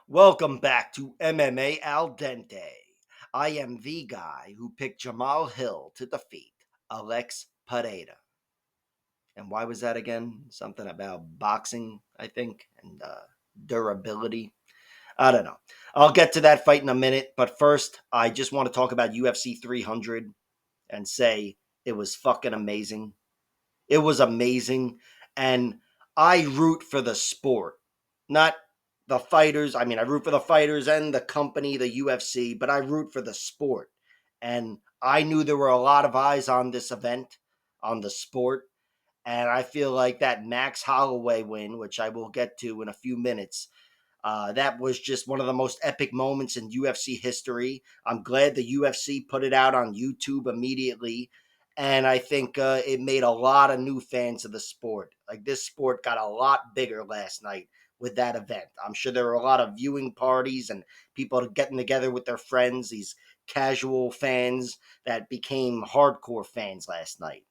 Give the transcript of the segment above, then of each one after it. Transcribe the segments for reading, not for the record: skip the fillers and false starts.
Welcome back to MMA Al Dente. I am the guy who picked Jamal Hill to defeat Alex Pereira. And why was that again? Something about boxing, I think, and durability. I don't know. I'll get to that fight in a minute, but first, I just want to talk about UFC 300 and say it was fucking amazing. It was amazing. And I root for the sport, not the fighters. I mean, I root for the fighters and the company, the UFC, but I root for the sport. And I knew there were a lot of eyes on this event, on the sport. And I feel like that Max Holloway win, which I will get to in a few minutes, that was just one of the most epic moments in UFC history. I'm glad the UFC put it out on YouTube immediately. And I think it made a lot of new fans of the sport. Like this sport got a lot bigger last night with that event. I'm sure there were a lot of viewing parties and people getting together with their friends, these casual fans that became hardcore fans last night.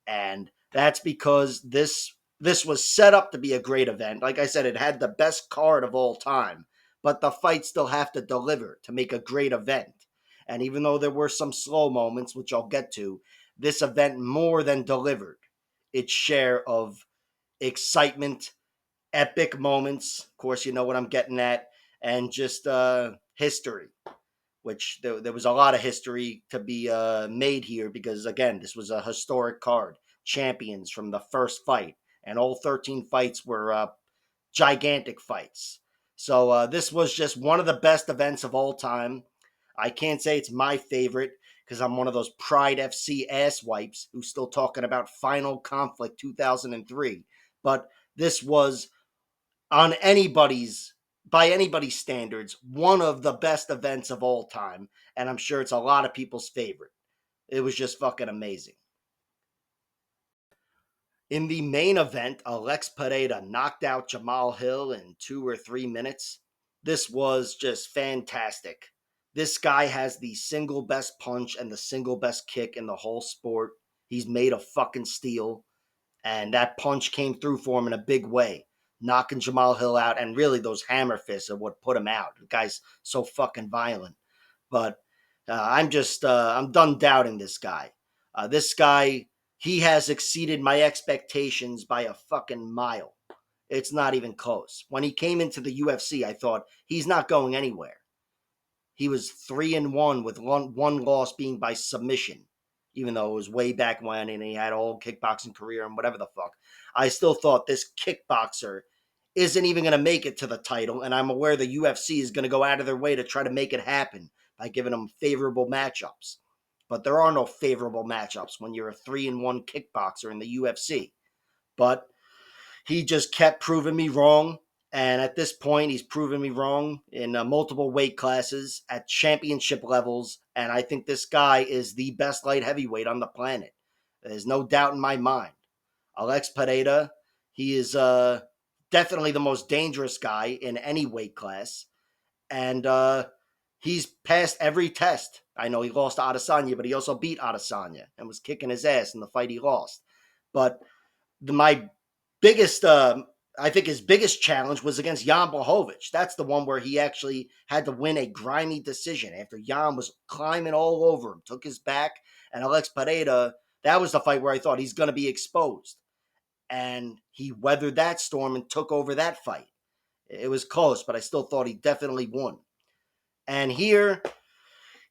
And that's because this was set up to be a great event. Like I said, it had the best card of all time, but the fights still have to deliver to make a great event. And even though there were some slow moments, which I'll get to, this event more than delivered its share of excitement, epic moments. Of course, you know what I'm getting at, and just history, which there was a lot of history to be made here because, again, this was a historic card. Champions from the first fight, and all 13 fights were gigantic fights. So this was just one of the best events of all time. I can't say it's my favorite because I'm one of those Pride FC ass wipes who's still talking about Final Conflict 2003. But this was on anybody's by anybody's standards, one of the best events of all time, and I'm sure it's a lot of people's favorite. It was just fucking amazing. In the main event, Alex Pereira knocked out Jamal Hill in 2 or 3 minutes. This was just fantastic. This guy has the single best punch and the single best kick in the whole sport. He's made of fucking steel. And that punch came through for him in a big way, knocking Jamal Hill out. And really, those hammer fists are what put him out. The guy's so fucking violent. But I'm done doubting this guy. This guy, he has exceeded my expectations by a fucking mile. It's not even close. When he came into the UFC, I thought he's not going anywhere. He was 3-1 with one loss being by submission, even though it was way back when and he had a whole kickboxing career and whatever the fuck. I still thought this kickboxer isn't even going to make it to the title, and I'm aware the UFC is going to go out of their way to try to make it happen by giving him favorable matchups. But there are no favorable matchups when you're a 3-1 kickboxer in the UFC. But he just kept proving me wrong. And at this point, he's proven me wrong in multiple weight classes at championship levels. And I think this guy is the best light heavyweight on the planet. There's no doubt in my mind. Alex Pereira, he is definitely the most dangerous guy in any weight class. And he's passed every test. I know he lost to Adesanya, but he also beat Adesanya and was kicking his ass in the fight he lost. But my biggest, I think his biggest challenge was against Jan Blachowicz. That's the one where he actually had to win a grimy decision after Jan was climbing all over him, took his back, and Alex Pereira, that was the fight where I thought he's going to be exposed. And he weathered that storm and took over that fight. It was close, but I still thought he definitely won. And here,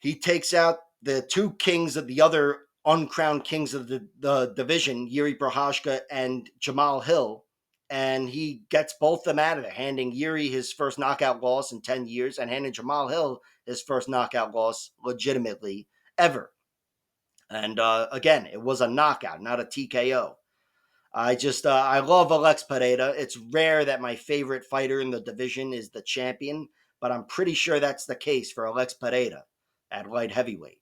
he takes out the two kings of the other uncrowned kings of the division, Jiri Prochazka and Jamal Hill, and he gets both of them out of there, handing Jiri his first knockout loss in 10 years and handing Jamal Hill his first knockout loss legitimately ever. And again, it was a knockout, not a TKO. I love Alex Pereira. It's rare that my favorite fighter in the division is the champion, but I'm pretty sure that's the case for Alex Pereira at light heavyweight.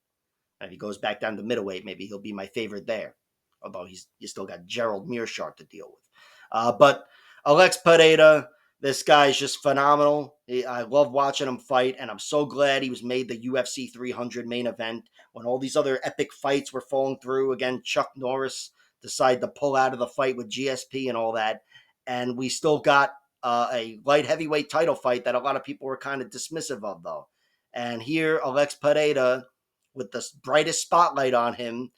And if he goes back down to middleweight, maybe he'll be my favorite there. Although you still got Gerald Meerschaert to deal with. But Alex Pereira, this guy is just phenomenal. I love watching him fight, and I'm so glad he was made the UFC 300 main event when all these other epic fights were falling through. Again, Chuck Norris decided to pull out of the fight with GSP and all that. And we still got a light heavyweight title fight that a lot of people were kind of dismissive of, though. And here, Alex Pereira, with the brightest spotlight on him,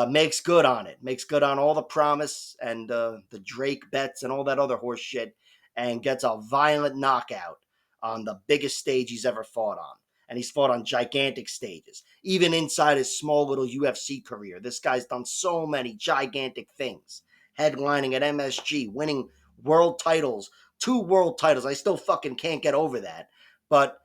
makes good on it. Makes good on all the promise and the Drake bets and all that other horse shit, and gets a violent knockout on the biggest stage he's ever fought on. And he's fought on gigantic stages. Even inside his small little UFC career, this guy's done so many gigantic things. Headlining at MSG, winning world titles, 2 world titles. I still fucking can't get over that. But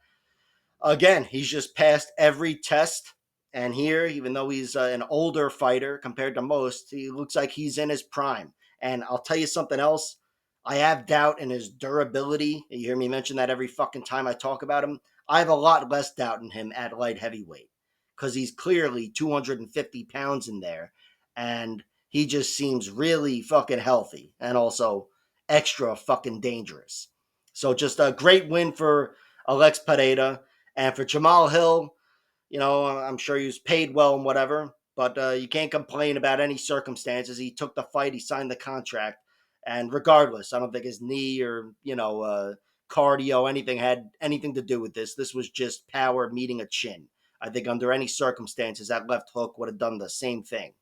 again, he's just passed every test. And here, even though he's an older fighter compared to most, he looks like he's in his prime. And I'll tell you something else. I have doubt in his durability. You hear me mention that every fucking time I talk about him. I have a lot less doubt in him at light heavyweight because he's clearly 250 pounds in there. And he just seems really fucking healthy and also extra fucking dangerous. So just a great win for Alex Pereira. And for Jamal Hill, I'm sure he was paid well and whatever, but you can't complain about any circumstances. He took the fight, he signed the contract, and regardless, I don't think his knee or cardio anything had anything to do with this. This was just power meeting a chin. I think under any circumstances, that left hook would have done the same thing,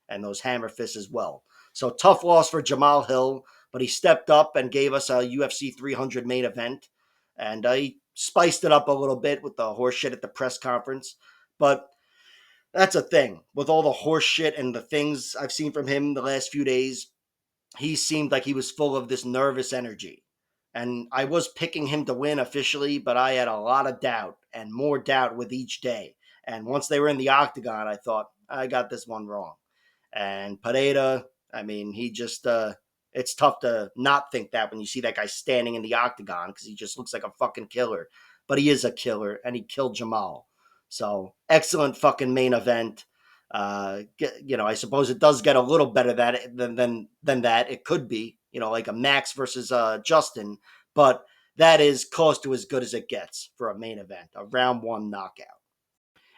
and those hammer fists as well. So tough loss for Jamal Hill, but he stepped up and gave us a UFC 300 main event, and he spiced it up a little bit with the horse shit at the press conference. But that's a thing. With all the horse shit and the things I've seen from him the last few days, he seemed like he was full of this nervous energy. And I was picking him to win officially, but I had a lot of doubt and more doubt with each day. And once they were in the octagon, I thought, I got this one wrong. And Pereira, I mean, he just, it's tough to not think that when you see that guy standing in the octagon because he just looks like a fucking killer. But he is a killer, and he killed Jamal. So excellent fucking main event. I suppose it does get a little better than that. It could be, like a Max versus Justin, but that is close to as good as it gets for a main event, a round one knockout.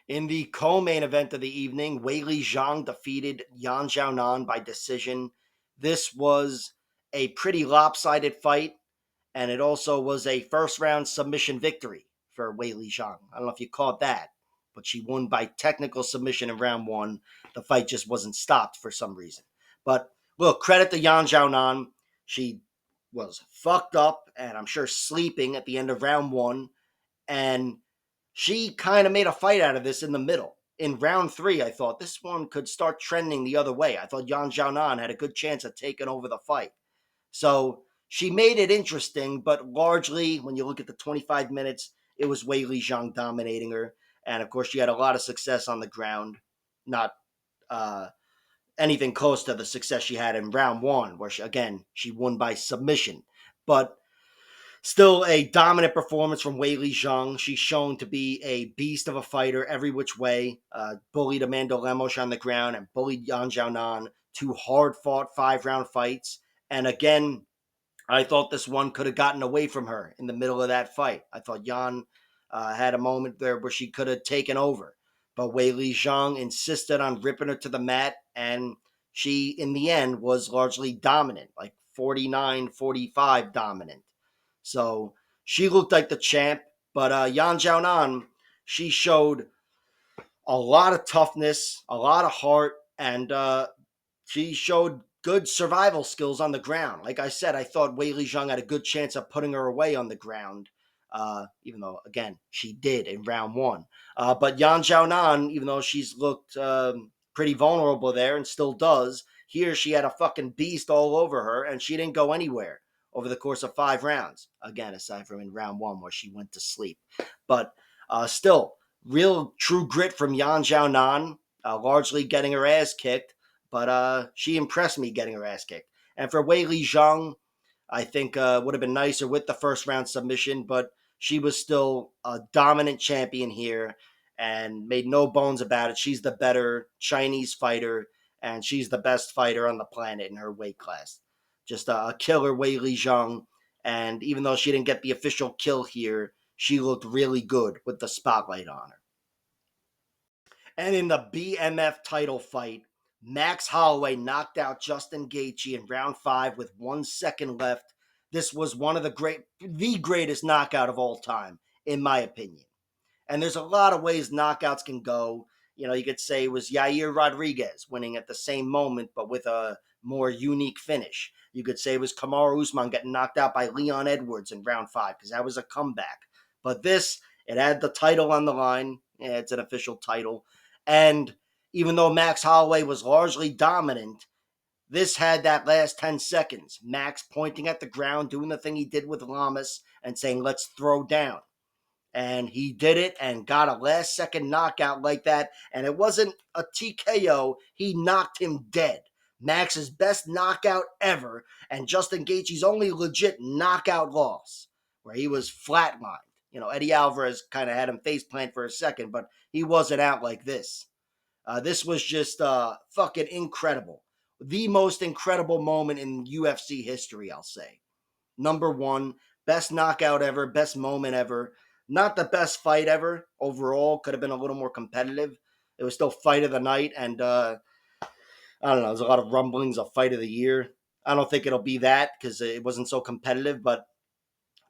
In the co-main event of the evening, Weili Zhang defeated Xiaonan by decision. This was a pretty lopsided fight, and it also was a first-round submission victory for Weili Zhang. I don't know if you caught that, but she won by technical submission in round one. The fight just wasn't stopped for some reason. But look, credit to Xiaonan. She was fucked up, and I'm sure sleeping at the end of round one, and she kind of made a fight out of this in the middle. In round three, I thought this one could start trending the other way. I thought Yan Xiaonan had a good chance of taking over the fight. So she made it interesting, but largely, when you look at the 25 minutes, it was Weili Zhang dominating her. And of course, she had a lot of success on the ground. Not anything close to the success she had in round one, where she won by submission. But still a dominant performance from Weili Zhang. She's shown to be a beast of a fighter every which way. Bullied Amanda Lemos on the ground and bullied Yan Xiaonan. 2 hard-fought 5-round fights. And again, I thought this one could have gotten away from her in the middle of that fight. I thought Yan had a moment there where she could have taken over. But Weili Zhang insisted on ripping her to the mat, and she, in the end, was largely dominant, like 49-45 dominant. So she looked like the champ, but Yan Xiaonan, she showed a lot of toughness, a lot of heart, and she showed good survival skills on the ground. Like I said, I thought Weili Zhang had a good chance of putting her away on the ground, even though, again, she did in round one. But Yan Xiaonan, even though she's looked pretty vulnerable there and still does, here she had a fucking beast all over her, and she didn't go anywhere over the course of 5 rounds. Again, aside from in round one where she went to sleep. But still, real true grit from Yan Xiaonan, largely getting her ass kicked. But she impressed me getting her ass kicked. And for Weili Zhang, I think would have been nicer with the first round submission, but she was still a dominant champion here and made no bones about it. She's the better Chinese fighter, and she's the best fighter on the planet in her weight class. Just a killer Weili Zhang. And even though she didn't get the official kill here, she looked really good with the spotlight on her. And in the BMF title fight, Max Holloway knocked out Justin Gaethje in round 5 with 1 second left. this was one of the greatest knockout of all time, in my opinion. And there's a lot of ways knockouts can go. You could say it was Yair Rodriguez winning at the same moment, but with a more unique finish. You could say it was Kamaru Usman getting knocked out by Leon Edwards in round 5 because that was a comeback. But this, it had the title on the line. Yeah, it's an official title. And even though Max Holloway was largely dominant, this had that last 10 seconds. Max pointing at the ground, doing the thing he did with Lamas and saying, let's throw down. And he did it and got a last second knockout like that. And it wasn't a TKO. He knocked him dead. Max's best knockout ever. And Justin Gaethje's only legit knockout loss, where he was flatlined. Eddie Alvarez kind of had him face plant for a second, but he wasn't out like this. This was just fucking incredible. The most incredible moment in UFC history, I'll say. Number one, best knockout ever, best moment ever. Not the best fight ever overall. Could have been a little more competitive. It was still fight of the night, and I don't know. There's a lot of rumblings of fight of the year. I don't think it'll be that because it wasn't so competitive, but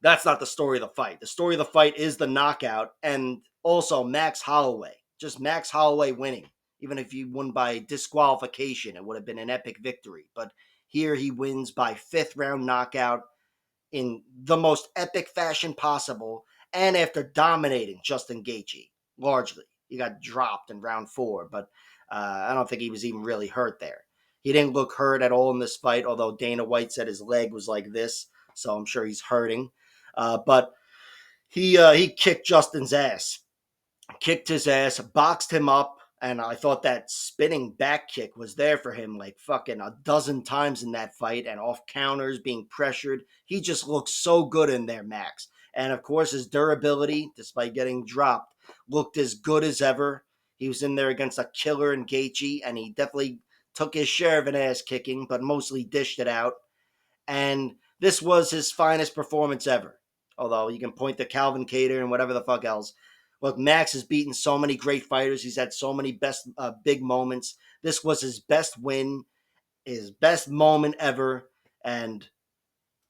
that's not the story of the fight. The story of the fight is the knockout, and also Max Holloway. Just Max Holloway winning. Even if he won by disqualification, it would have been an epic victory. But here he wins by 5th round knockout in the most epic fashion possible, and after dominating Justin Gaethje largely. He got dropped in round 4, but I don't think he was even really hurt there. He didn't look hurt at all in this fight, although Dana White said his leg was like this, so I'm sure he's hurting. But he kicked Justin's ass, kicked his ass, boxed him up, and I thought that spinning back kick was there for him like fucking a dozen times in that fight, and off counters, being pressured. He just looked so good in there, Max. And of course, his durability, despite getting dropped, looked as good as ever. He was in there against a killer in Gaethje, and he definitely took his share of an ass kicking, but mostly dished it out. And this was his finest performance ever. Although you can point to Calvin Kattar and whatever the fuck else. Look, Max has beaten so many great fighters. He's had so many best big moments. This was his best win, his best moment ever. And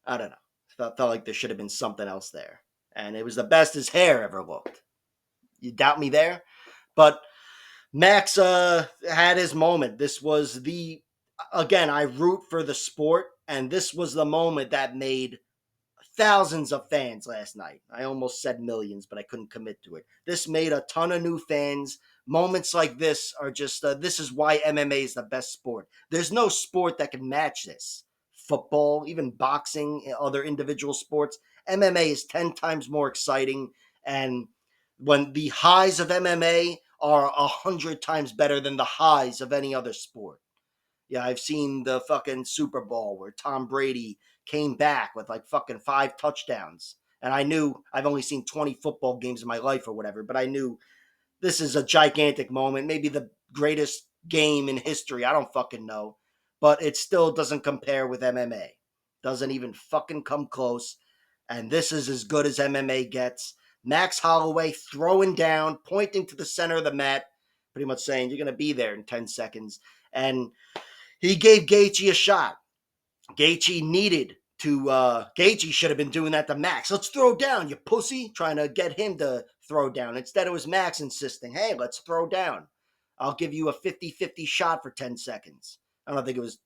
I don't know. Felt like there should have been something else there. And it was the best his hair ever looked. You doubt me there? But Max had his moment. This was again, I root for the sport. And this was the moment that made thousands of fans last night. I almost said millions, but I couldn't commit to it. This made a ton of new fans. Moments like this are just, this is why MMA is the best sport. There's no sport that can match this. Football, even boxing, other individual sports. MMA is 10 times more exciting. And when the highs of MMA are 100 times better than the highs of any other sport. Yeah, I've seen the fucking Super Bowl where Tom Brady came back with like fucking 5 touchdowns. And I knew I've only seen 20 football games in my life or whatever, but I knew this is a gigantic moment, maybe the greatest game in history. I don't fucking know. But it still doesn't compare with MMA. Doesn't even fucking come close. And this is as good as MMA gets. Max Holloway throwing down, pointing to the center of the mat, pretty much saying, you're going to be there in 10 seconds. And he gave Gaethje a shot. Gaethje needed to. Gaethje should have been doing that to Max. Let's throw down, you pussy. Trying to get him to throw down. Instead, it was Max insisting, hey, let's throw down. I'll give you a 50-50 shot for 10 seconds. I don't think it was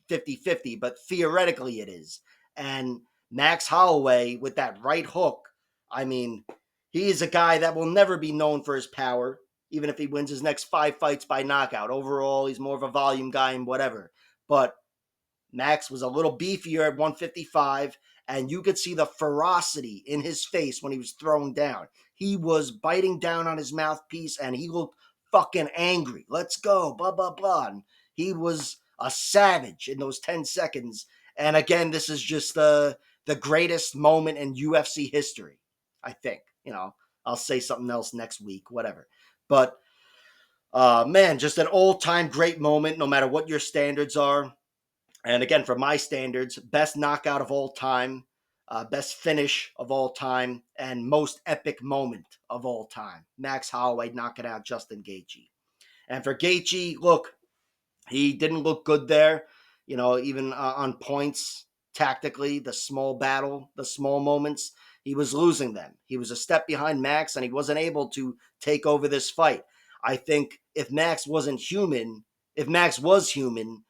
50-50, but theoretically it is. And Max Holloway with that right hook, I mean, he is a guy that will never be known for his power, even if he wins his next 5 fights by knockout. Overall, he's more of a volume guy and whatever. But Max was a little beefier at 155, and you could see the ferocity in his face when he was thrown down. He was biting down on his mouthpiece, and he looked fucking angry. Let's go, blah, blah, blah. And he was a savage in those 10 seconds. And again, this is just the greatest moment in UFC history, I think. I'll say something else next week, whatever. But, man, just an all-time great moment, no matter what your standards are. And again, for my standards, best knockout of all time, best finish of all time, and most epic moment of all time. Max Holloway knocking out Justin Gaethje. And for Gaethje, look, he didn't look good there, even on points. tactically, the small battle, the small moments, he was losing them. He was a step behind Max, and he wasn't able to take over this fight. I think if Max wasn't human, if Max was human,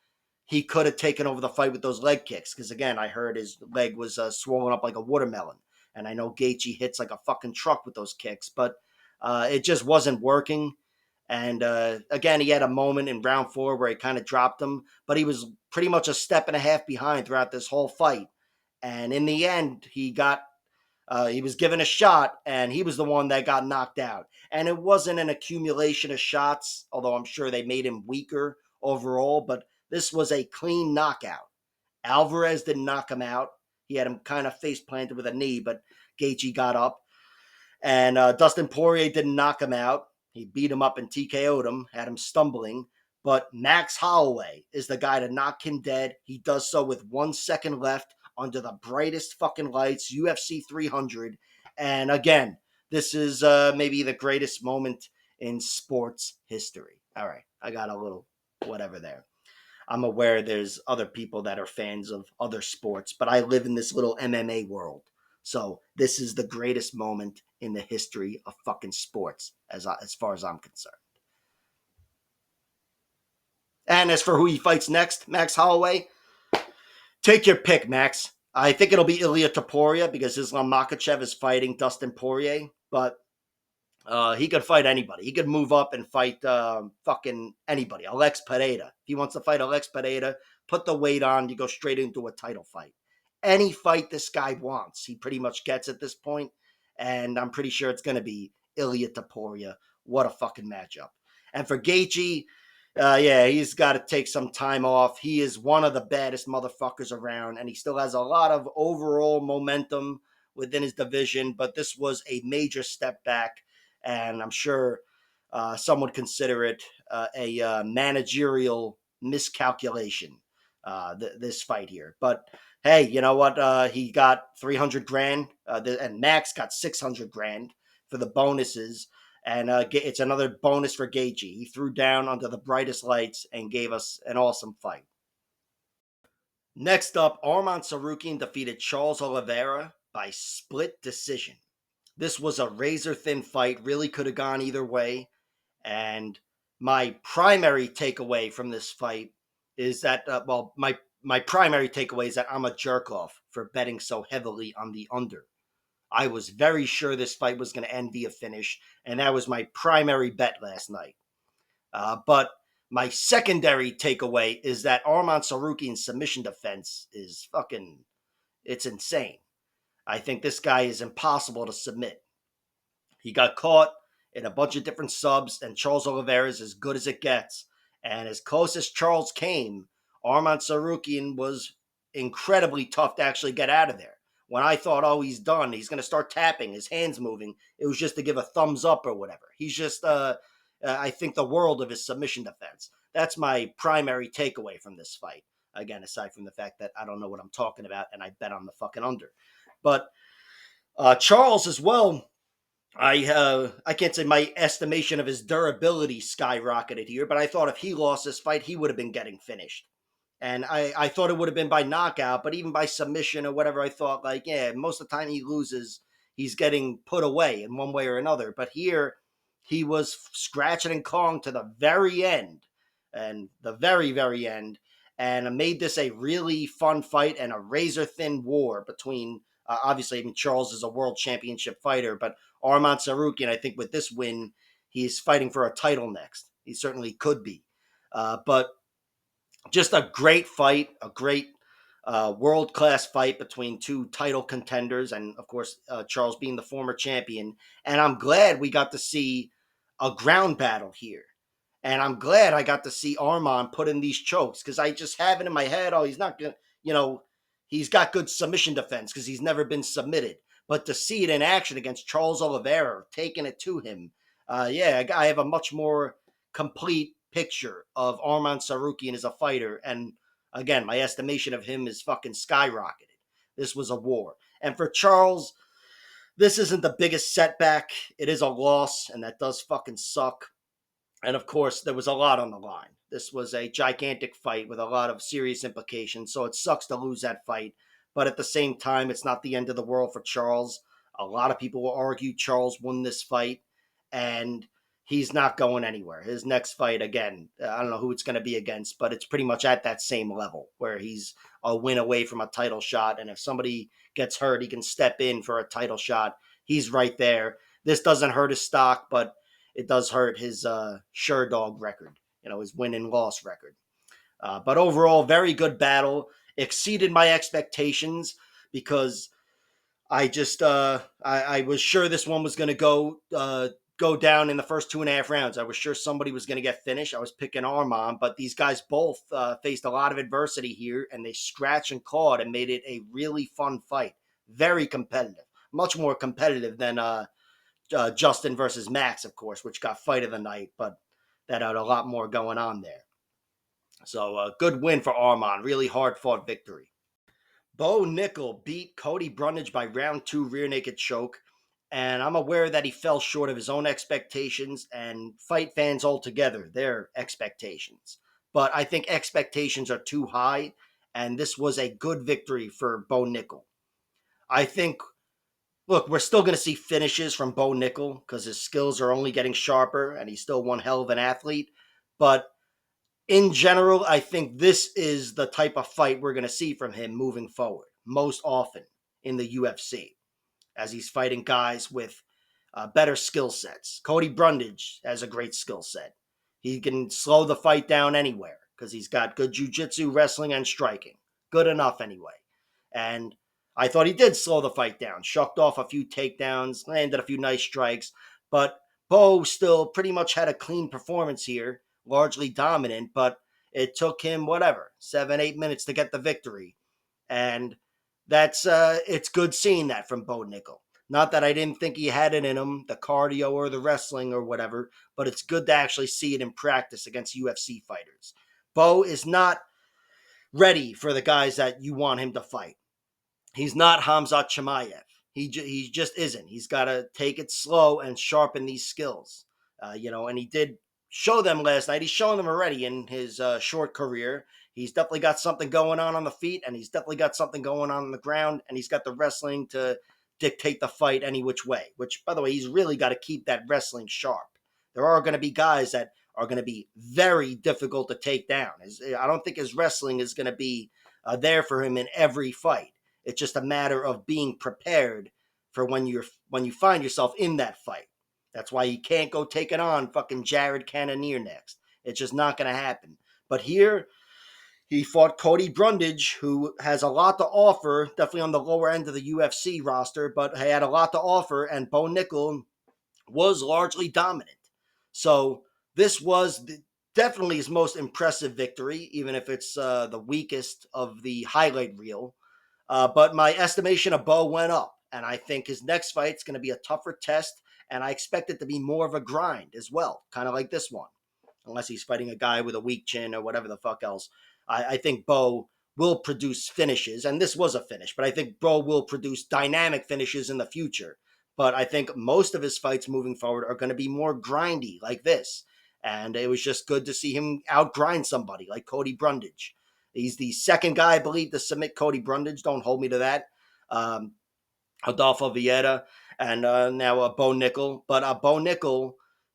he could have taken over the fight with those leg kicks. Because again, I heard his leg was swollen up like a watermelon, and I know Gaethje hits like a fucking truck with those kicks, but it just wasn't working. And again, he had a moment in round 4 where he kind of dropped him, but he was pretty much a step and a half behind throughout this whole fight. And in the end, he was given a shot, and he was the one that got knocked out. And it wasn't an accumulation of shots, although I'm sure they made him weaker overall, but this was a clean knockout. Alvarez didn't knock him out. He had him kind of face planted with a knee, but Gaethje got up. And Dustin Poirier didn't knock him out. He beat him up and TKO'd him, had him stumbling. But Max Holloway is the guy to knock him dead. He does so with 1 second left under the brightest fucking lights, UFC 300. And again, this is maybe the greatest moment in sports history. All right, I got a little whatever there. I'm aware there's other people that are fans of other sports, but I live in this little MMA world. So this is the greatest moment in the history of fucking sports, as far as I'm concerned. And as for who he fights next, Max Holloway, take your pick, Max. I think it'll be Ilia Topuria because Islam Makhachev is fighting Dustin Poirier, but he could fight anybody. He could move up and fight fucking anybody. Alex Pereira. If he wants to fight Alex Pereira, put the weight on, you go straight into a title fight. Any fight this guy wants, he pretty much gets at this point, and I'm pretty sure it's going to be Ilia Topuria. What a fucking matchup. And for Gaethje, yeah, he's got to take some time off. He is one of the baddest motherfuckers around, and he still has a lot of overall momentum within his division, but this was a major step back, and I'm sure some would consider it a managerial miscalculation, this fight here. But hey, you know what? He got 300 grand, and Max got 600 grand for the bonuses. And it's another bonus for Gaethje. He threw down under the brightest lights and gave us an awesome fight. Next up, Arman Tsarukyan defeated Charles Oliveira by split decision. This was a razor-thin fight, really could have gone either way. And my primary takeaway from this fight is that, my primary takeaway is that I'm a jerk-off for betting so heavily on the under. I was very sure this fight was going to end via finish, and that was my primary bet last night. But my secondary takeaway is that Arman Tsarukyan's submission defense is it's insane. I think this guy is impossible to submit. He got caught in a bunch of different subs, and Charles Oliveira is as good as it gets. And as close as Charles came, Arman Tsarukyan was incredibly tough to actually get out of there. When I thought, oh, he's done, he's going to start tapping, his hands moving, it was just to give a thumbs up or whatever. He's just, I think, the world of his submission defense. That's my primary takeaway from this fight. Again, aside from the fact that I don't know what I'm talking about and I bet on the fucking under. But Charles as well, I can't say my estimation of his durability skyrocketed here, but I thought if he lost this fight, he would have been getting finished. And I thought it would have been by knockout, but even by submission or whatever, I thought, like, yeah, most of the time he loses, he's getting put away in one way or another. But here, he was scratching and clawing to the very end, and the very, very end, and made this a really fun fight and a razor-thin war between, obviously, Charles is a world championship fighter, but Arman Tsarukyan, I think with this win, he's fighting for a title next. He certainly could be. But just a great fight, a great world-class fight between two title contenders, and of course, Charles being the former champion. And I'm glad we got to see a ground battle here. And I'm glad I got to see Arman put in these chokes, because I just have it in my head, oh, he's not going to, he's got good submission defense because he's never been submitted. But to see it in action against Charles Oliveira, taking it to him, yeah, I have a much more complete picture of Arman Tsarukyan as a fighter, and again, my estimation of him is fucking skyrocketed. This was a war. And for Charles, this isn't the biggest setback. It is a loss, and that does fucking suck. And of course, there was a lot on the line. This was a gigantic fight with a lot of serious implications, so it sucks to lose that fight. But at the same time, it's not the end of the world for Charles. A lot of people will argue Charles won this fight, and he's not going anywhere. His next fight, again, I don't know who it's going to be against, but it's pretty much at that same level where he's a win away from a title shot. And if somebody gets hurt, he can step in for a title shot. He's right there. This doesn't hurt his stock, but it does hurt his sure dog record, his win and loss record. But overall, very good battle. Exceeded my expectations because I was sure this one was going to go down in the first 2.5 rounds. I was sure somebody was going to get finished. I was picking Arman, but these guys both faced a lot of adversity here, and they scratched and clawed and made it a really fun fight. Very competitive, much more competitive than Justin versus Max, of course, which got fight of the night, but that had a lot more going on there. So a good win for Arman. Really hard fought victory. Bo Nickal beat Cody Brundage by round 2 rear naked choke. And I'm aware that he fell short of his own expectations and fight fans altogether, their expectations. But I think expectations are too high, and this was a good victory for Bo Nickal. I think, look, we're still going to see finishes from Bo Nickal because his skills are only getting sharper, and he's still one hell of an athlete. But in general, I think this is the type of fight we're going to see from him moving forward most often in the UFC as he's fighting guys with better skill sets. Cody Brundage has a great skill set. He can slow the fight down anywhere because he's got good jiu-jitsu, wrestling, and striking. Good enough anyway. And I thought he did slow the fight down. Shucked off a few takedowns, landed a few nice strikes. But Bo still pretty much had a clean performance here, largely dominant, but it took him, 7-8 minutes to get the victory. And that's it's good seeing that from Bo Nickal. Not that I didn't think he had it in him, the cardio or the wrestling or whatever, but it's good to actually see it in practice against UFC fighters. Bo is not ready for the guys that you want him to fight. He's not Khamzat Chimaev. He just isn't. He's got to take it slow and sharpen these skills. And he did show them last night. He's shown them already in his short career. He's definitely got something going on the feet, and he's definitely got something going on the ground, and he's got the wrestling to dictate the fight any which way, which, by the way, he's really got to keep that wrestling sharp. There are going to be guys that are going to be very difficult to take down. I don't think his wrestling is going to be there for him in every fight. It's just a matter of being prepared for when you find yourself in that fight. That's why you can't go take it on fucking Jared Cannonier next. It's just not going to happen. But here, he fought Cody Brundage, who has a lot to offer, definitely on the lower end of the UFC roster, but he had a lot to offer, and Bo Nickal was largely dominant. So this was definitely his most impressive victory, even if it's the weakest of the highlight reel. But my estimation of Bo went up, and I think his next fight's going to be a tougher test, and I expect it to be more of a grind as well, kind of like this one, unless he's fighting a guy with a weak chin or whatever the fuck else. I think Bo will produce finishes, and this was a finish, but I think Bo will produce dynamic finishes in the future. But I think most of his fights moving forward are going to be more grindy like this. And it was just good to see him outgrind somebody like Cody Brundage. He's the second guy, I believe, to submit Cody Brundage. Don't hold me to that. Adolfo Vieira and now Bo Nickal. But Bo Nickal,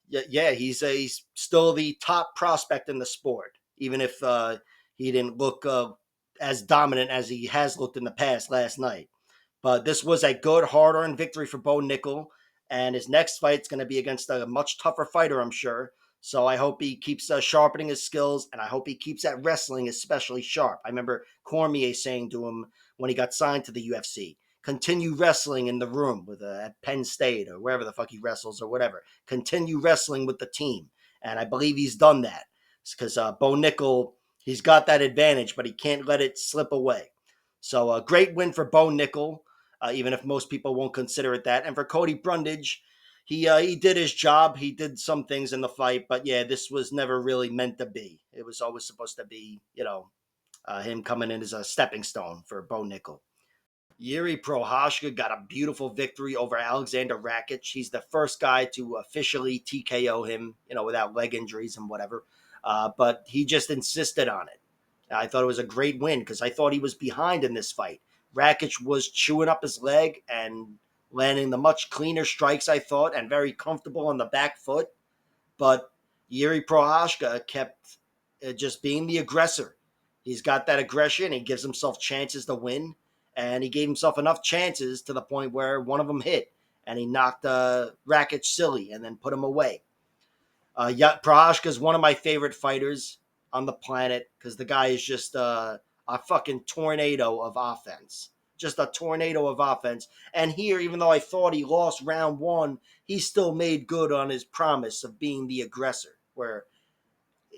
yeah, he's still the top prospect in the sport, even if he didn't look as dominant as he has looked in the past last night. But this was a good, hard-earned victory for Bo Nickal, and his next fight's going to be against a much tougher fighter, I'm sure. So I hope he keeps sharpening his skills, and I hope he keeps that wrestling especially sharp. I remember Cormier saying to him when he got signed to the UFC, continue wrestling in the room with at Penn State or wherever the fuck he wrestles or whatever. Continue wrestling with the team, and I believe he's done that because Bo Nickal, he's got that advantage, but he can't let it slip away. So a great win for Bo Nickal, even if most people won't consider it that. And for Cody Brundage, he did his job. He did some things in the fight, but yeah, this was never really meant to be. It was always supposed to be, him coming in as a stepping stone for Bo Nickal. Jiri Prochazka got a beautiful victory over Alexander Rakic. He's the first guy to officially TKO him, without leg injuries and whatever. But he just insisted on it. I thought it was a great win because I thought he was behind in this fight. Rakic was chewing up his leg and landing the much cleaner strikes, I thought, and very comfortable on the back foot. But Jiri Prochazka kept just being the aggressor. He's got that aggression. He gives himself chances to win, and he gave himself enough chances to the point where one of them hit, and he knocked Rakic silly and then put him away. Prochazka is one of my favorite fighters on the planet because the guy is just a fucking tornado of offense. Just a tornado of offense. And here, even though I thought he lost round one, he still made good on his promise of being the aggressor. Where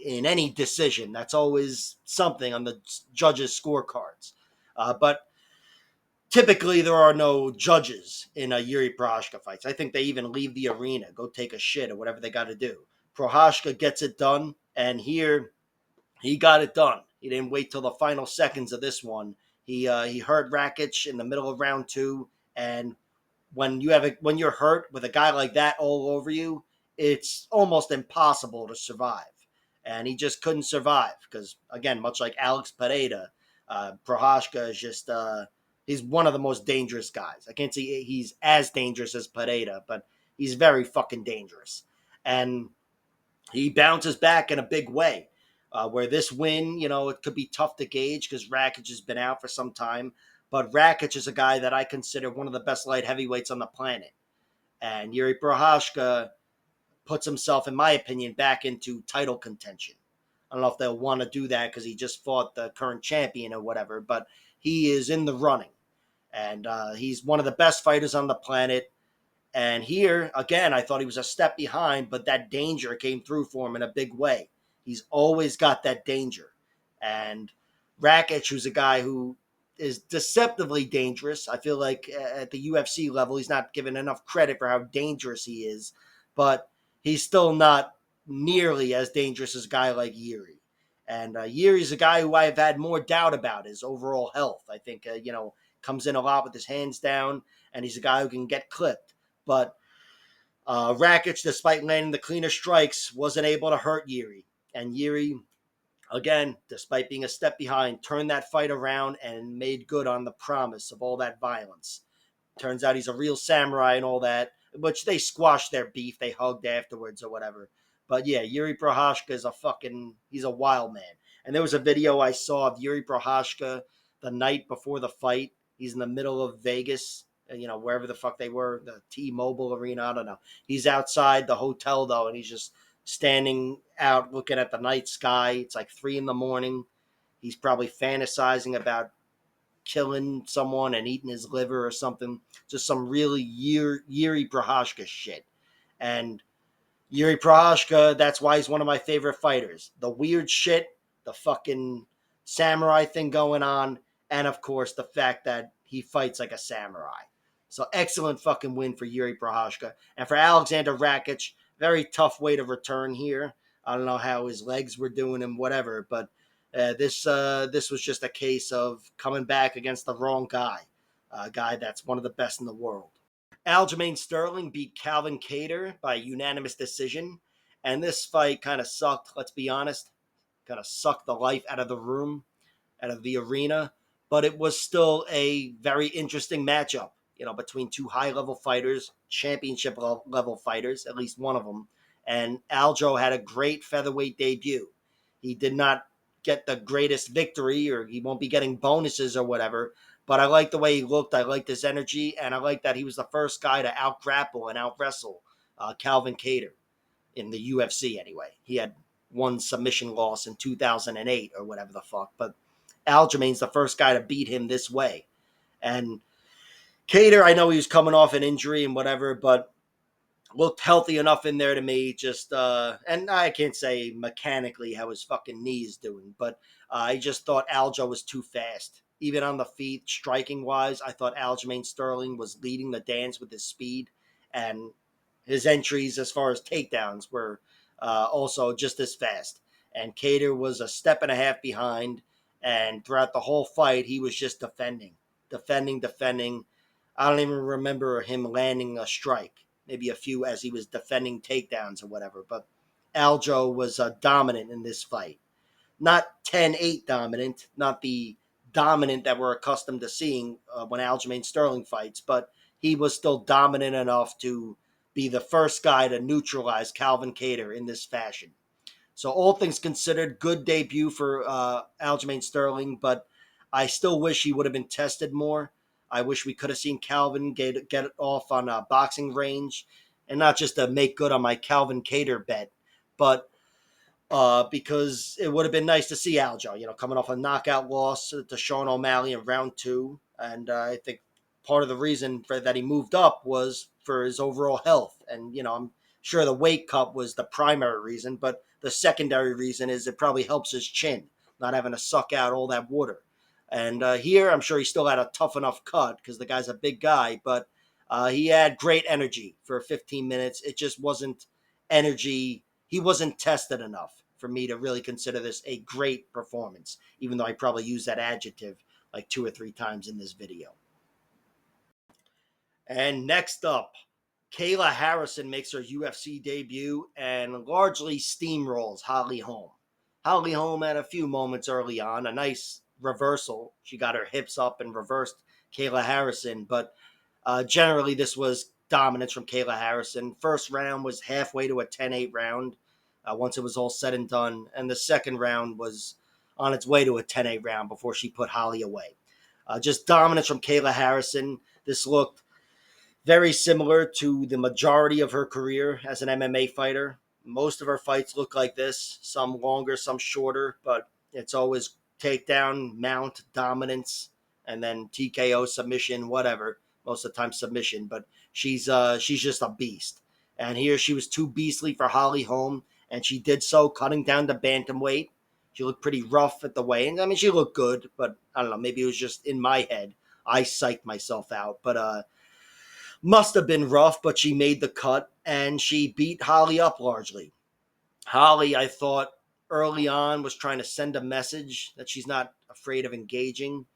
in any decision, that's always something on the judges' scorecards. But typically, there are no judges in a Jiri Prochazka fights. I think they even leave the arena, go take a shit or whatever they got to do. Prochazka gets it done, and here he got it done. He didn't wait till the final seconds of this one. He hurt Rakic in the middle of round two, and when you're hurt with a guy like that all over you, it's almost impossible to survive. And he just couldn't survive because, again, much like Alex Pereira, Prochazka is just he's one of the most dangerous guys. I can't say he's as dangerous as Pereira, but he's very fucking dangerous. And he bounces back in a big way. Where this win, it could be tough to gauge because Rakic has been out for some time. But Rakic is a guy that I consider one of the best light heavyweights on the planet. And Jiri Prochazka puts himself, in my opinion, back into title contention. I don't know if they'll want to do that because he just fought the current champion or whatever, but he is in the running. And he's one of the best fighters on the planet. And here, again, I thought he was a step behind, but that danger came through for him in a big way. He's always got that danger. And Rakic, who's a guy who is deceptively dangerous, I feel like at the UFC level, he's not given enough credit for how dangerous he is, but he's still not nearly as dangerous as a guy like Jiri. And Yuri's a guy who I've had more doubt about his overall health. I think, comes in a lot with his hands down, and he's a guy who can get clipped. But Rakic, despite landing the cleaner strikes, wasn't able to hurt Jiri. And Jiri, again, despite being a step behind, turned that fight around and made good on the promise of all that violence. Turns out he's a real samurai and all that, which they squashed their beef. They hugged afterwards or whatever. But yeah, Jiri Prochazka is he's a wild man. And there was a video I saw of Jiri Prochazka the night before the fight. He's in the middle of Vegas, wherever the fuck they were, the T-Mobile Arena, I don't know. He's outside the hotel, though, and he's just standing out looking at the night sky. It's like 3 a.m. He's probably fantasizing about killing someone and eating his liver or something. Just some really Jiri Prochazka shit. And Jiri Prochazka, that's why he's one of my favorite fighters. The weird shit, the fucking samurai thing going on, and of course the fact that he fights like a samurai. So excellent fucking win for Jiri Prochazka. And for Alexander Rakic, very tough way to return here. I don't know how his legs were doing and whatever, but this was just a case of coming back against the wrong guy, a guy that's one of the best in the world. Aljamain Sterling beat Calvin Kattar by unanimous decision, and this fight kind of sucked. Let's be honest, kind of sucked the life out of the room, out of the arena. But it was still a very interesting matchup, between two high-level fighters, championship level fighters, at least one of them. And Aljo had a great featherweight debut. He did not get the greatest victory, or he won't be getting bonuses or whatever. But I liked the way he looked. I liked his energy, and I liked that he was the first guy to out-grapple and out-wrestle Calvin Kattar in the UFC anyway. He had one submission loss in 2008 or whatever the fuck. But Aljamain's the first guy to beat him this way. And Kattar, I know he was coming off an injury and whatever, but looked healthy enough in there to me. Just and I can't say mechanically how his fucking knee is doing, but I just thought Aljo was too fast. Even on the feet, striking wise, I thought Aljamain Sterling was leading the dance with his speed, and his entries as far as takedowns were also just as fast. And Kattar was a step and a half behind, and throughout the whole fight, he was just defending. I don't even remember him landing a strike. Maybe a few as he was defending takedowns or whatever. But Aljo was dominant in this fight. Not 10-8 dominant, not the dominant that we're accustomed to seeing when Aljamain Sterling fights, but he was still dominant enough to be the first guy to neutralize Calvin Kattar in this fashion. So all things considered, good debut for Aljamain Sterling, but I still wish he would have been tested more. I wish we could have seen Calvin get it off on a boxing range, and not just to make good on my Calvin Kattar bet, but because it would have been nice to see Aljo, coming off a knockout loss to Sean O'Malley in round two. And I think part of the reason for that he moved up was for his overall health. And, I'm sure the weight cut was the primary reason, but the secondary reason is it probably helps his chin, not having to suck out all that water. And here, I'm sure he still had a tough enough cut because the guy's a big guy, but he had great energy for 15 minutes. It just wasn't energy. He wasn't tested enough for me to really consider this a great performance, even though I probably used that adjective like 2 or 3 times in this video. And next up, Kayla Harrison makes her UFC debut and largely steamrolls Holly Holm. Holly Holm had a few moments early on, a nice reversal. She got her hips up and reversed Kayla Harrison, but generally this was dominance from Kayla Harrison. First round was halfway to a 10-8 round once it was all said and done, and the second round was on its way to a 10-8 round before she put Holly away. Just dominance from Kayla Harrison. This looked very similar to the majority of her career as an MMA fighter. Most of her fights look like this, some longer, some shorter, but it's always takedown, mount, dominance, and then TKO, submission, whatever. Most of the time submission, but she's just a beast. And here she was too beastly for Holly Holm, and she did so, cutting down to bantamweight. She looked pretty rough at the weigh-in. I mean, she looked good, but I don't know, maybe it was just in my head. I psyched myself out, but must have been rough, but she made the cut, and she beat Holly up largely. Holly, I thought early on, was trying to send a message that she's not afraid of engaging.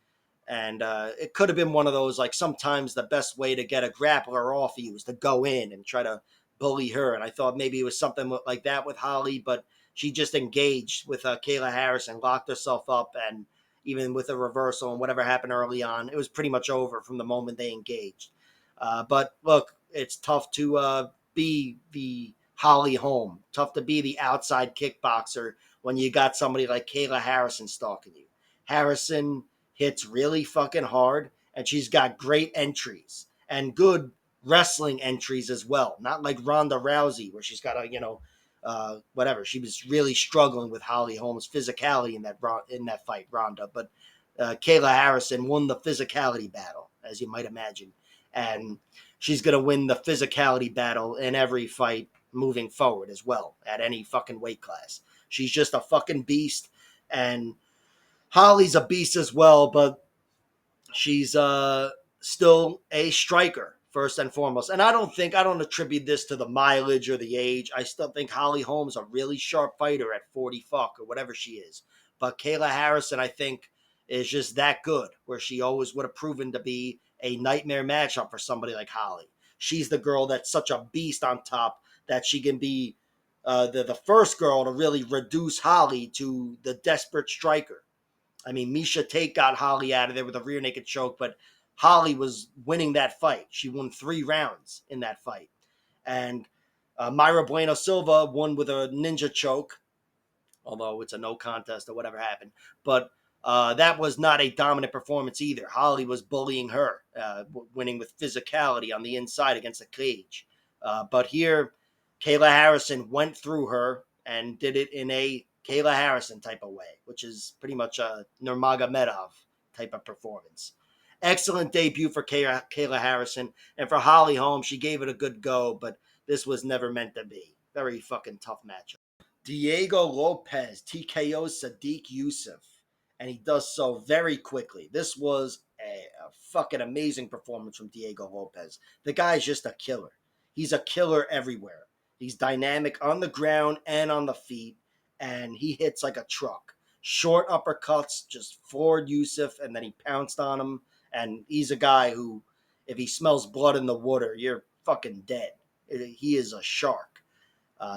And it could have been one of those, like, sometimes the best way to get a grappler off of you is to go in and try to bully her. And I thought maybe it was something like that with Holly, but she just engaged with Kayla Harrison, locked herself up, and even with a reversal and whatever happened early on, it was pretty much over from the moment they engaged. But look, it's tough to be the Holly Holm, tough to be the outside kickboxer when you got somebody like Kayla Harrison stalking you. Harrison hits really fucking hard, and she's got great entries and good wrestling entries as well. Not like Ronda Rousey, where she's got whatever. She was really struggling with Holly Holm's physicality in that fight, Ronda. But Kayla Harrison won the physicality battle, as you might imagine, and she's gonna win the physicality battle in every fight moving forward as well, at any fucking weight class. She's just a fucking beast, and Holly's a beast as well, but she's still a striker first and foremost. And I don't attribute this to the mileage or the age. I still think Holly Holm's a really sharp fighter at 40 fuck or whatever she is. But Kayla Harrison, I think, is just that good, where she always would have proven to be a nightmare matchup for somebody like Holly. She's the girl that's such a beast on top that she can be the first girl to really reduce Holly to the desperate striker. I mean, Misha Tate got Holly out of there with a rear naked choke, but Holly was winning that fight. She won 3 rounds in that fight. And Myra Bueno Silva won with a ninja choke, although it's a no contest or whatever happened. But that was not a dominant performance either. Holly was bullying her, winning with physicality on the inside against the cage. But here, Kayla Harrison went through her and did it in a Kayla Harrison type of way, which is pretty much a Nurmagomedov type of performance. Excellent debut for Kayla Harrison. And for Holly Holm, she gave it a good go, but this was never meant to be. Very fucking tough matchup. Diego Lopes TKOs Sodiq Yusuff, and he does so very quickly. This was a fucking amazing performance from Diego Lopes. The guy's just a killer. He's a killer everywhere. He's dynamic on the ground and on the feet, and he hits like a truck. Short uppercuts just floored Yusuff, and then he pounced on him. And he's a guy who, if he smells blood in the water, you're fucking dead. He is a shark.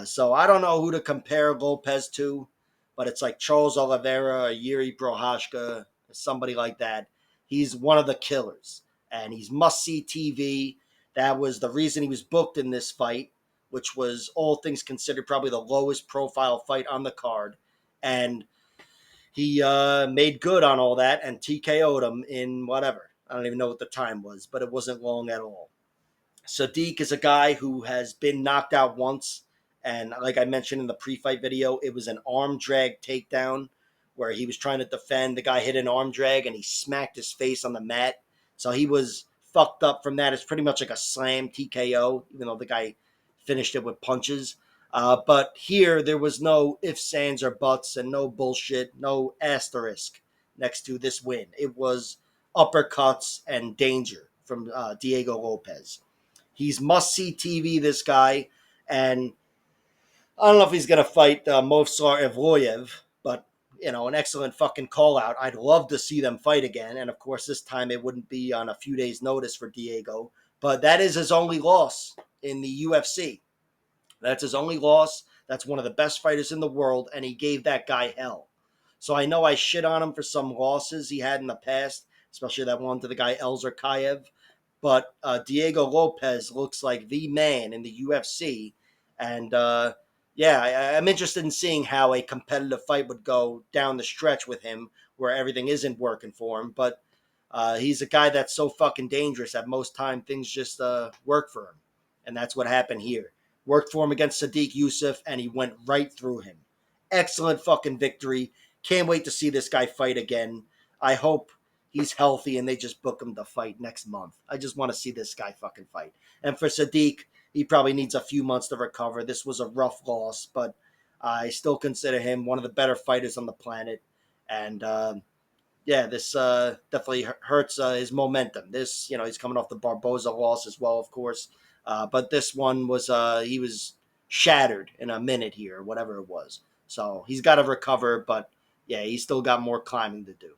So I don't know who to compare Lopes to, but it's like Charles Oliveira, Jiri Prochazka. somebody like that. He's one of the killers, and he's must-see TV. That was the reason he was booked in this fight, which was, all things considered, probably the lowest profile fight on the card. And he made good on all that and TKO'd him in whatever. I don't even know what the time was, but it wasn't long at all. Sodiq is a guy who has been knocked out once. And like I mentioned in the pre-fight video, it was an arm drag takedown where he was trying to defend. The guy hit an arm drag and he smacked his face on the mat. So he was fucked up from that. It's pretty much like a slam TKO, even though the guy finished it with punches. But here, there was no ifs, ands, or buts, and no bullshit, no asterisk next to this win. It was uppercuts and danger from Diego Lopes. He's must-see TV, this guy, and I don't know if he's going to fight Movsar Evloyev, but, an excellent fucking call-out. I'd love to see them fight again, and of course this time it wouldn't be on a few days' notice for Diego, but that is his only loss in the UFC. That's his only loss. That's one of the best fighters in the world, and he gave that guy hell. So I know I shit on him for some losses he had in the past, especially that one to the guy Elzer Kayev. But Diego Lopes looks like the man in the UFC. And I'm interested in seeing how a competitive fight would go down the stretch with him where everything isn't working for him. But he's a guy that's so fucking dangerous that most time things just work for him. And that's what happened here. Worked for him against Sodiq Yusuff, and he went right through him. Excellent fucking victory. Can't wait to see this guy fight again. I hope he's healthy and they just book him to fight next month. I just want to see this guy fucking fight. And for Sodiq, he probably needs a few months to recover. This was a rough loss, but I still consider him one of the better fighters on the planet. And this definitely hurts his momentum. This, he's coming off the Barboza loss as well, of course. But this one was, he was shattered in a minute here, whatever it was. So he's got to recover, but yeah, he's still got more climbing to do.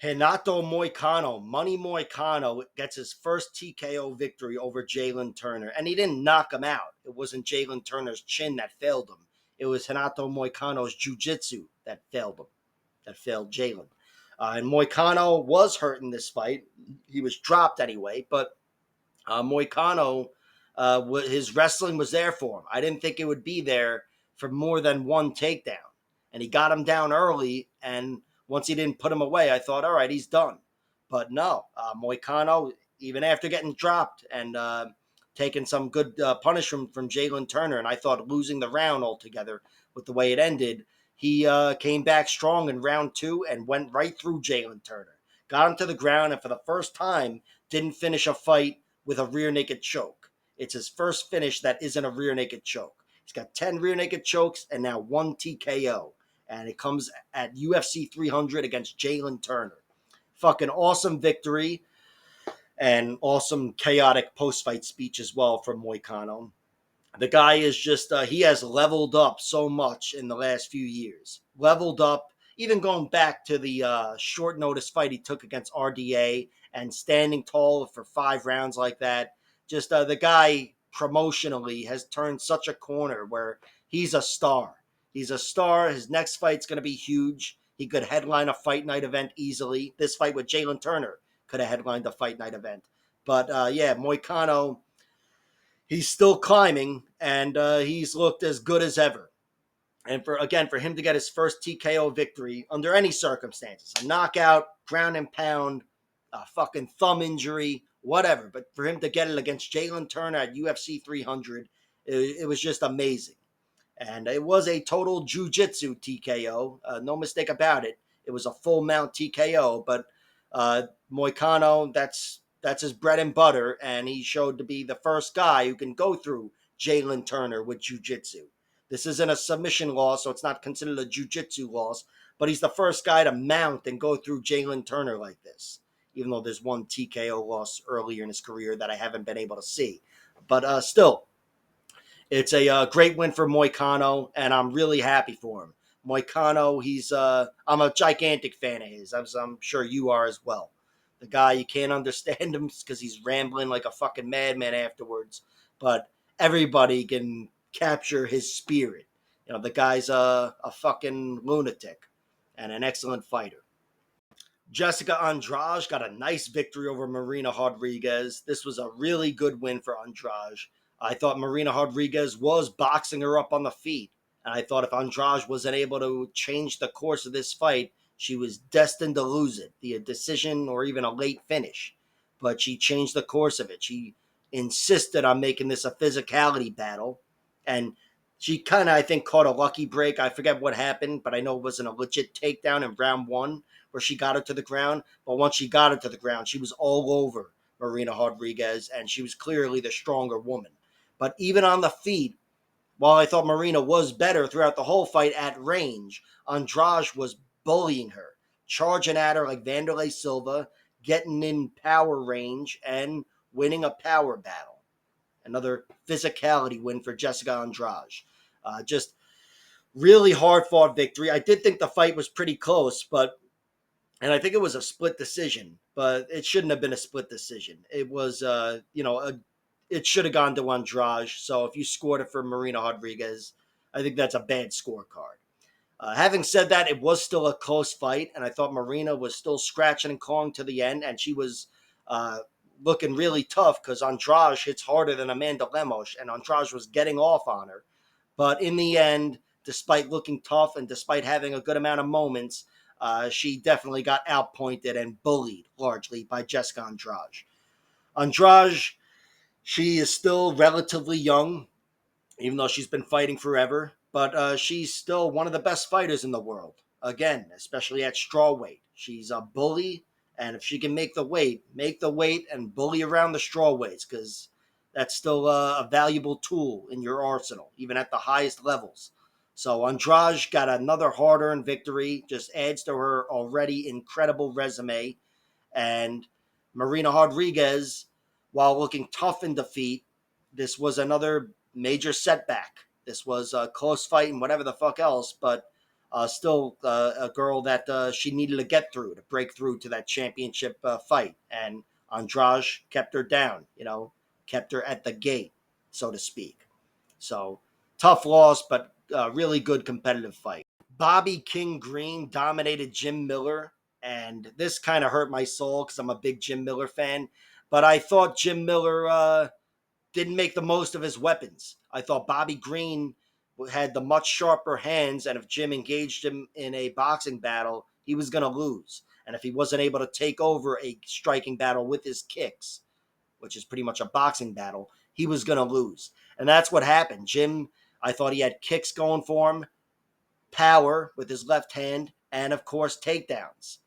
Renato Moicano, Money Moicano, gets his first TKO victory over Jalen Turner. And he didn't knock him out. It wasn't Jalen Turner's chin that failed him. It was Renato Moicano's jiu-jitsu that failed him, that failed Jalen. And Moicano was hurt in this fight. He was dropped anyway, but Moicano, his wrestling was there for him. I didn't think it would be there for more than one takedown. And he got him down early, and once he didn't put him away, I thought, all right, he's done. But no, Moicano, even after getting dropped and taking some good punishment from Jalen Turner, and I thought losing the round altogether with the way it ended, he came back strong in round 2 and went right through Jalen Turner. Got him to the ground, and for the first time, didn't finish a fight with a rear naked choke. It's his first finish that isn't a rear naked choke. He's got 10 rear naked chokes and now 1 TKO. And it comes at UFC 300 against Jalen Turner. Fucking awesome victory and awesome chaotic post-fight speech as well from Moicano. The guy is just, he has leveled up so much in the last few years. Leveled up, even going back to the short notice fight he took against RDA and standing tall for 5 rounds like that. Just the guy promotionally has turned such a corner where he's a star. He's a star. His next fight's going to be huge. He could headline a fight night event easily. This fight with Jalen Turner could have headlined a fight night event. But Moicano, he's still climbing, and he's looked as good as ever. And for him to get his first TKO victory under any circumstances, a knockout, ground and pound, a fucking thumb injury, whatever. But for him to get it against Jalen Turner at UFC 300, it was just amazing. And it was a total jiu-jitsu TKO, no mistake about it. It was a full mount TKO, but Moicano, that's his bread and butter, and he showed to be the first guy who can go through Jalen Turner with jiu-jitsu. This isn't a submission loss, so it's not considered a jiu-jitsu loss, but he's the first guy to mount and go through Jalen Turner like this, even though there's one TKO loss earlier in his career that I haven't been able to see. But still, it's a great win for Moicano, and I'm really happy for him. Moicano, I'm a gigantic fan of his. I'm sure you are as well. The guy, you can't understand him because he's rambling like a fucking madman afterwards, but everybody can capture his spirit. The guy's a fucking lunatic and an excellent fighter. Jessica Andrade got a nice victory over Marina Rodriguez. This was a really good win for Andrade. I thought Marina Rodriguez was boxing her up on the feet. And I thought if Andrade wasn't able to change the course of this fight, she was destined to lose it, be a decision or even a late finish. But she changed the course of it. She insisted on making this a physicality battle. And she kind of, I think, caught a lucky break. I forget what happened, but I know it wasn't a legit takedown in round one where she got her to the ground. But once she got her to the ground, she was all over Marina Rodriguez, and she was clearly the stronger woman. But even on the feet, while I thought Marina was better throughout the whole fight at range, Andrade was bullying her, charging at her like Vanderlei Silva, getting in power range, and winning a power battle. Another physicality win for Jessica Andrade. Just really hard fought victory. I did think the fight was pretty close, and I think it was a split decision, but it shouldn't have been a split decision. It was, it should have gone to Andrade. So if you scored it for Marina Rodriguez, I think that's a bad scorecard. Having said that, it was still a close fight, and I thought Marina was still scratching and clawing to the end, and she was uh, looking really tough because Andrade hits harder than Amanda Lemos, and Andrade was getting off on her. But in the end, despite looking tough and despite having a good amount of moments, she definitely got outpointed and bullied largely by Jessica Andrade. Andrade, she is still relatively young, even though she's been fighting forever. But she's still one of the best fighters in the world. Again, especially at strawweight. She's a bully, and if she can make the weight and bully around the strawweights, because that's still a valuable tool in your arsenal, even at the highest levels. So Andrade got another hard-earned victory, just adds to her already incredible resume. And Marina Rodriguez, while looking tough in defeat, this was another major setback. This was a close fight and whatever the fuck else, but still a girl that she needed to get through to break through to that championship fight. And Andrade kept her down, kept her at the gate, so to speak. So tough loss, but really good competitive fight. Bobby King Green dominated Jim Millrr, and this kind of hurt my soul because I'm a big Jim Millrr fan. But I thought Jim Millrr didn't make the most of his weapons. I thought Bobby Green had the much sharper hands, and if Jim engaged him in a boxing battle, he was going to lose. And if he wasn't able to take over a striking battle with his kicks, which is pretty much a boxing battle, he was going to lose. And that's what happened. Jim, I thought he had kicks going for him, power with his left hand, and of course, takedowns.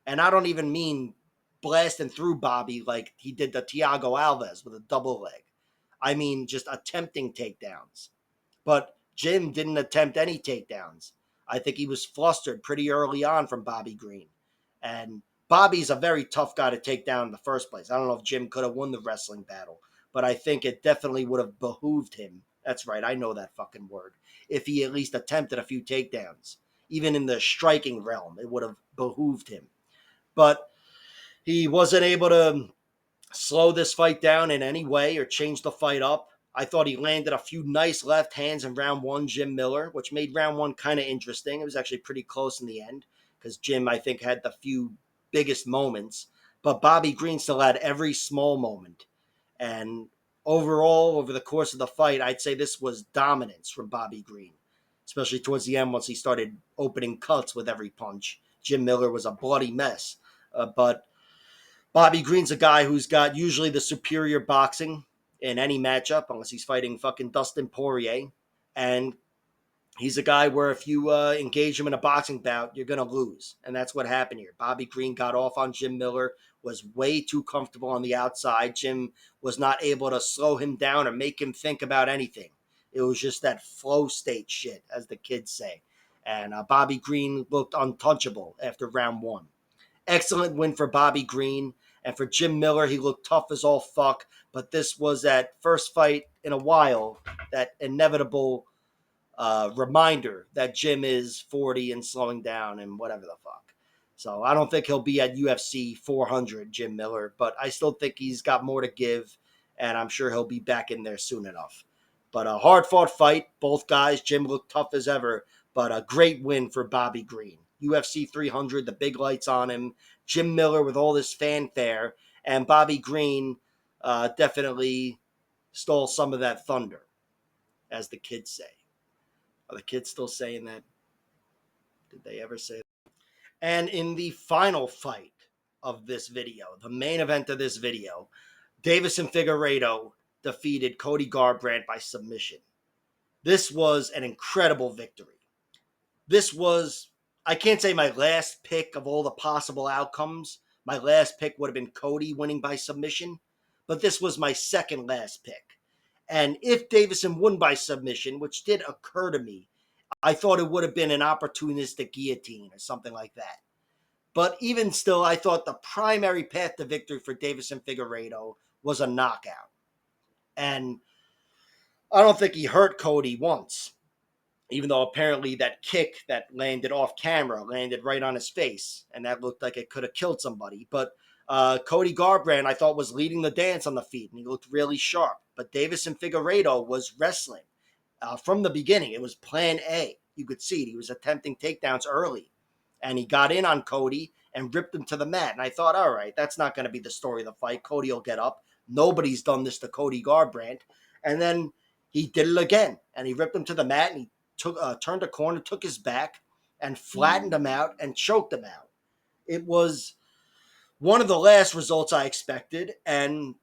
And I don't even mean blasting through Bobby like he did to Thiago Alves with a double leg. I mean just attempting takedowns. But Jim didn't attempt any takedowns. I think he was flustered pretty early on from Bobby Green. And Bobby's a very tough guy to take down in the first place. I don't know if Jim could have won the wrestling battle, but I think it definitely would have behooved him. That's right, I know that fucking word. If he at least attempted a few takedowns. Even in the striking realm, it would have behooved him. But he wasn't able to slow this fight down in any way or change the fight up. I thought he landed a few nice left hands in round one, Jim Millrr, which made round one kind of interesting. It was actually pretty close in the end because Jim, I think, had the few biggest moments. But Bobby Green still had every small moment. And overall, over the course of the fight, I'd say this was dominance from Bobby Green, especially towards the end once he started opening cuts with every punch. Jim Millrr was a bloody mess. But Bobby Green's a guy who's got usually the superior boxing in any matchup, unless he's fighting fucking Dustin Poirier. And he's a guy where if you engage him in a boxing bout, you're going to lose. And that's what happened here. Bobby Green got off on Jim Millrr, was way too comfortable on the outside. Jim was not able to slow him down or make him think about anything. It was just that flow state shit, as the kids say. And Bobby Green looked untouchable after round one. Excellent win for Bobby Green. And for Jim Millrr, he looked tough as all fuck. But this was that first fight in a while, that inevitable reminder that Jim is 40 and slowing down and whatever the fuck. So I don't think he'll be at UFC 400, Jim Millrr, but I still think he's got more to give, and I'm sure he'll be back in there soon enough. But a hard-fought fight, both guys. Jim looked tough as ever, but a great win for Bobby Green. UFC 300, the big lights on him, Jim Millrr with all this fanfare, and Bobby Green definitely stole some of that thunder, as the kids say. Are the kids still saying that? Did they ever say that? And in the final fight of this video, the main event of this video, Deiveson Figueiredo defeated Cody Garbrandt by submission. This was an incredible victory. This was, I can't say my last pick of all the possible outcomes. My last pick would have been Cody winning by submission, but this was my second last pick. And if Deiveson won by submission, which did occur to me, I thought it would have been an opportunistic guillotine or something like that. But even still, I thought the primary path to victory for Deiveson Figueiredo was a knockout. And I don't think he hurt Cody once, even though apparently that kick that landed off camera landed right on his face, and that looked like it could have killed somebody. But Cody Garbrandt, I thought, was leading the dance on the feet, and he looked really sharp. But Deiveson Figueiredo was wrestling from the beginning. It was plan A. You could see it. He was attempting takedowns early, and he got in on Cody and ripped him to the mat. And I thought, all right, that's not going to be the story of the fight. Cody will get up. Nobody's done this to Cody Garbrandt. And then he did it again, and he ripped him to the mat, and he turned a corner, took his back, and flattened him out and choked him out. It was one of the last results I expected, and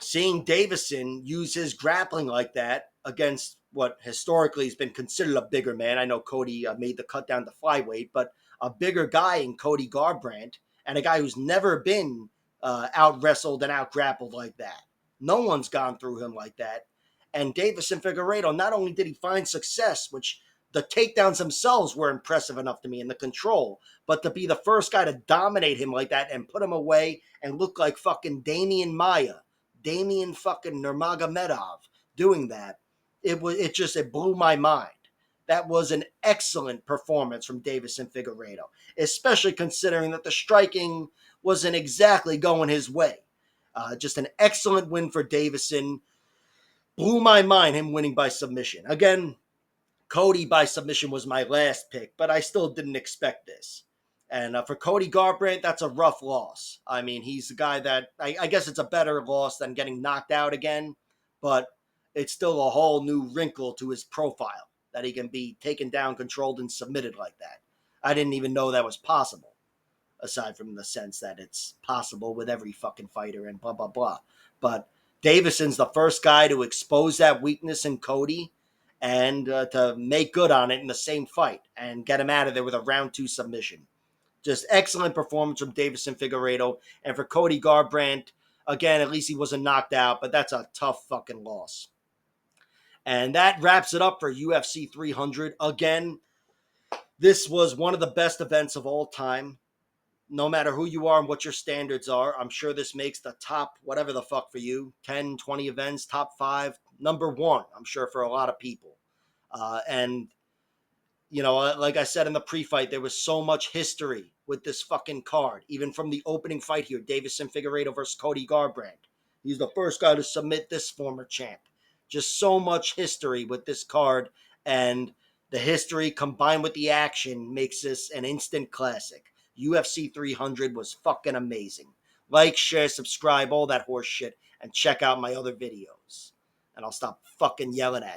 seeing Deiveson use his grappling like that against what historically has been considered a bigger man. I know Cody made the cut down to flyweight, but a bigger guy in Cody Garbrandt, and a guy who's never been out wrestled and out grappled like that. No one's gone through him like that. And Deiveson Figueiredo, not only did he find success, which the takedowns themselves were impressive enough to me in the control, but to be the first guy to dominate him like that and put him away and look like fucking Damian fucking Nurmagomedov doing that, it blew my mind. That was an excellent performance from Deiveson Figueiredo, especially considering that the striking wasn't exactly going his way. Just an excellent win for Deiveson. Blew my mind, him winning by submission. Again, Cody by submission was my last pick, but I still didn't expect this. And for Cody Garbrandt, that's a rough loss. I mean, he's the guy that, I guess it's a better loss than getting knocked out again, but it's still a whole new wrinkle to his profile that he can be taken down, controlled, and submitted like that. I didn't even know that was possible, aside from the sense that it's possible with every fucking fighter and blah, blah, blah. But Deiveson's the first guy to expose that weakness in Cody and to make good on it in the same fight and get him out of there with a round 2 submission. Just excellent performance from Deiveson Figueiredo. And for Cody Garbrandt, again, at least he wasn't knocked out, but that's a tough fucking loss. And that wraps it up for UFC 300. Again, this was one of the best events of all time. No matter who you are and what your standards are, I'm sure this makes the top, whatever the fuck for you, 10, 20 events, top 5, number 1, I'm sure for a lot of people. And, you know, like I said in the pre-fight, there was so much history with this fucking card. Even from the opening fight here, Deiveson Figueiredo versus Cody Garbrandt. He's the first guy to submit this former champ. Just so much history with this card, and the history combined with the action makes this an instant classic. UFC 300 was fucking amazing. Like, share, subscribe, all that horse shit, and check out my other videos. And I'll stop fucking yelling at you.